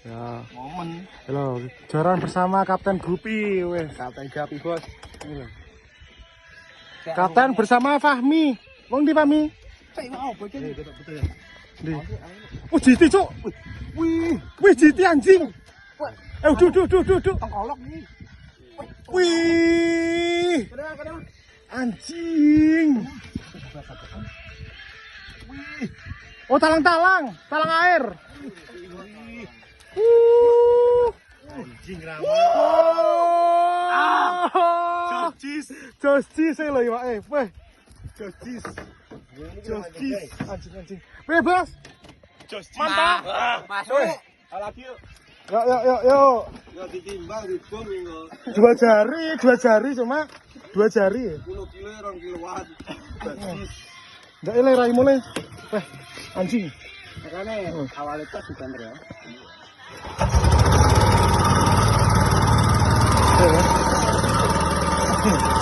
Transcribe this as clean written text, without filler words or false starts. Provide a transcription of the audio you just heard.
Ya. Momen. Halo, jalan bersama Kapten Gupi, weh. Kapten Gapi, Bos. Ini. Kapten bersama Fahmi. Wong di Fahmi? Cek mau apa iki? Betul. Di. Jiti, Cuk. Wih, jiti anjing. Duduk. Tengkolok nih. Wih. Kadang. Anjing. Oh, talang air. Anjing ramah. Oh. Jostis lho ya, weh. Jostis. Anjing. Bebas. Mantap. Masuk. Lagi yuk. Yuk. Ya ditimbang dibom engko. Dua jari cuma 2 jari. 10 kilo 2 kiloan. Enggak ile rai mulai. Weh, anjing. Makane awalnya tas dibanter ya. Oke.